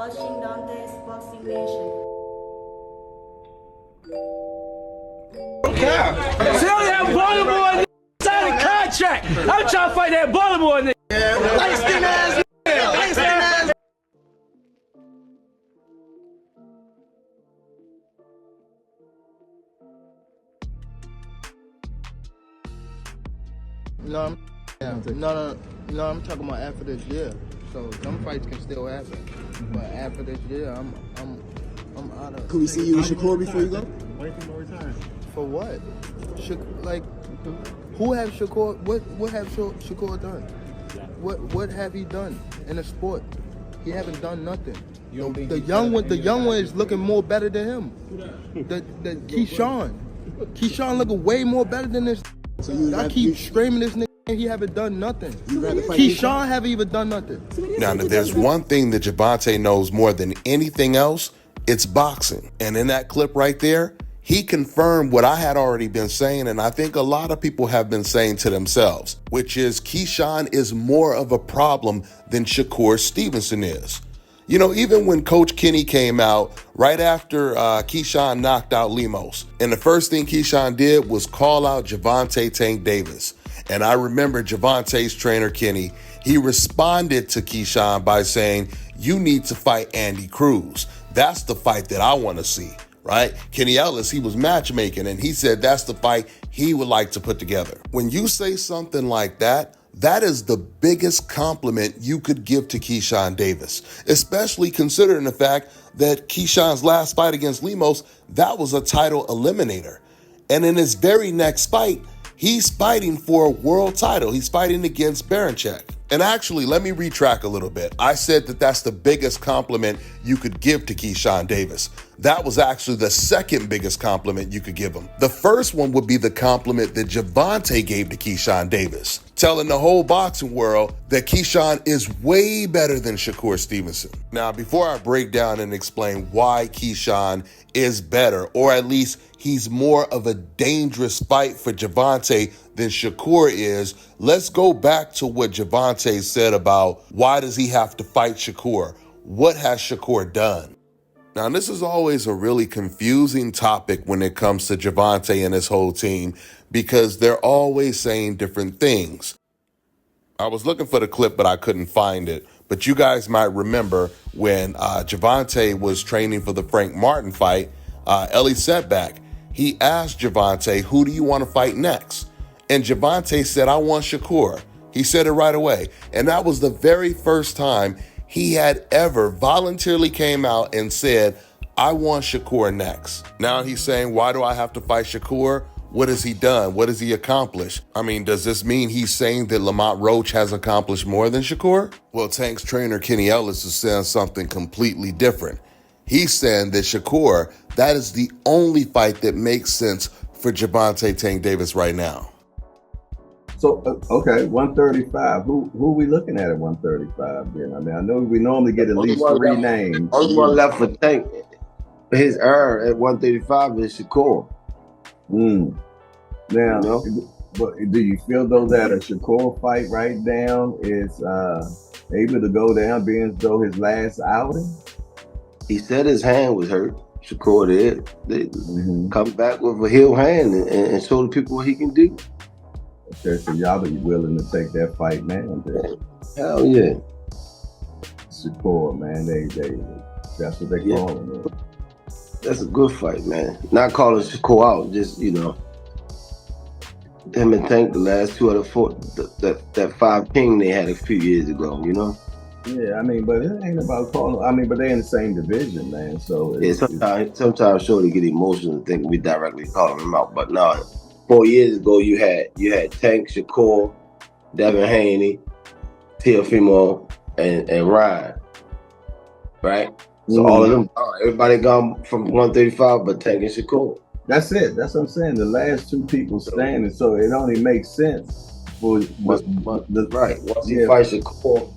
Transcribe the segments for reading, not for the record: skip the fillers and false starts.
watching Dante's Boxing Nation. See, only that Baltimore nigga signed a contract. I'm trying to fight that Baltimore nigga. Langston ass nigga. Langston ass. No, I'm talking about after this year. So some fights can still happen, but after this year, I'm out of. Can we see you with Shakur before you go? For what? Who have Shakur? What have Shakur done? What have he done in the sport? He haven't done nothing. The young one is looking more better than him. The Keyshawn. Keyshawn looking way more better than this. So I keep screaming this nigga. He haven't done nothing. Keyshawn haven't even done nothing. Now, there's one thing that Gervonta knows more than anything else. It's boxing. And in that clip right there, he confirmed what I had already been saying, and I think a lot of people have been saying to themselves, which is Keyshawn is more of a problem than Shakur Stevenson is. You know, even when Coach Kenny came out right after Keyshawn knocked out Lemos, and the first thing Keyshawn did was call out Gervonta Tank Davis. And I remember Gervonta's trainer, Kenny, he responded to Keyshawn by saying, you need to fight Andy Cruz. That's the fight that I want to see, right? Kenny Ellis, he was matchmaking, and he said that's the fight he would like to put together. When you say something like that, that is the biggest compliment you could give to Keyshawn Davis, especially considering the fact that Keyshawn's last fight against Lemos, that was a title eliminator. And in his very next fight, he's fighting for a world title. He's fighting against Baranchek. And actually, let me retract a little bit. I said that that's the biggest compliment you could give to Keyshawn Davis. That was actually the second biggest compliment you could give him. The first one would be the compliment that Gervonta gave to Keyshawn Davis, telling the whole boxing world that Keyshawn is way better than Shakur Stevenson. Now, before I break down and explain why Keyshawn is better, or at least he's more of a dangerous fight for Gervonta than Shakur is, let's go back to what Gervonta said about why does he have to fight Shakur? What has Shakur done? Now, this is always a really confusing topic when it comes to Gervonta and his whole team because they're always saying different things. I was looking for the clip, but I couldn't find it. But you guys might remember when Gervonta was training for the Frank Martin fight, Ellie Setback, he asked Gervonta, who do you want to fight next? And Gervonta said, I want Shakur. He said it right away. And that was the very first time he had ever voluntarily came out and said, I want Shakur next. Now he's saying, why do I have to fight Shakur? What has he done? What has he accomplished? I mean, does this mean he's saying that Lamont Roach has accomplished more than Shakur? Well, Tank's trainer, Kenny Ellis, is saying something completely different. He's saying that Shakur, that is the only fight that makes sense for Gervonta Tank Davis right now. So, okay, 135. Who we looking at 135 then? I mean, I know we normally get at least three names. Only one left for Tank. His heir at 135 is Shakur. Now, but do you feel though that a Shakur fight right now is able to go down being as though his last outing? He said his hand was hurt. Shakur did. They come back with a healed hand and show the people what he can do. Okay, so y'all be willing to take that fight now? Then? Hell yeah. Shakur, man, that's what they call him. That's a good fight, man. Not calling Shakur out, just, you know, him and Tank, the last two out of four, that 5 king they had a few years ago, you know? Yeah, I mean, but it ain't about calling. I mean, but they're in the same division, man. So yeah, sometimes Shorty get emotional and think we directly calling him out. But no, 4 years ago you had Tank, Shakur, Devin Haney, Teofimo, and Ryan, right? So all of them, everybody gone from 135, but Tank and Shakur. That's it. That's what I'm saying. The last two people standing, so it only makes sense for right. Once he fights Shakur,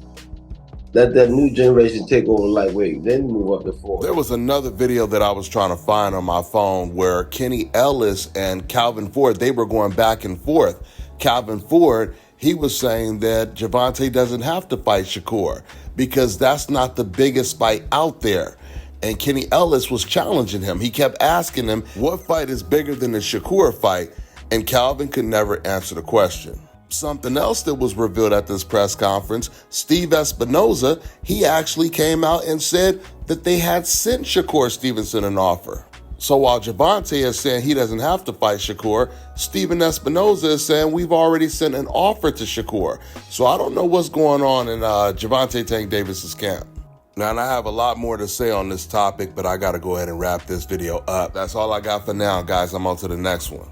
let that new generation take over lightweight, then move up to 4. There was another video that I was trying to find on my phone where Kenny Ellis and Calvin Ford, they were going back and forth. Calvin Ford, he was saying that Gervonta doesn't have to fight Shakur because that's not the biggest fight out there. And Kenny Ellis was challenging him. He kept asking him, what fight is bigger than the Shakur fight? And Calvin could never answer the question. Something else that was revealed at this press conference, Steve Espinoza, he actually came out and said that they had sent Shakur Stevenson an offer. So while Gervonta is saying he doesn't have to fight Shakur, Steven Espinoza is saying we've already sent an offer to Shakur. So I don't know what's going on in Gervonta Tank Davis's camp. Now, and I have a lot more to say on this topic, but I got to go ahead and wrap this video up. That's all I got for now, guys. I'm on to the next one.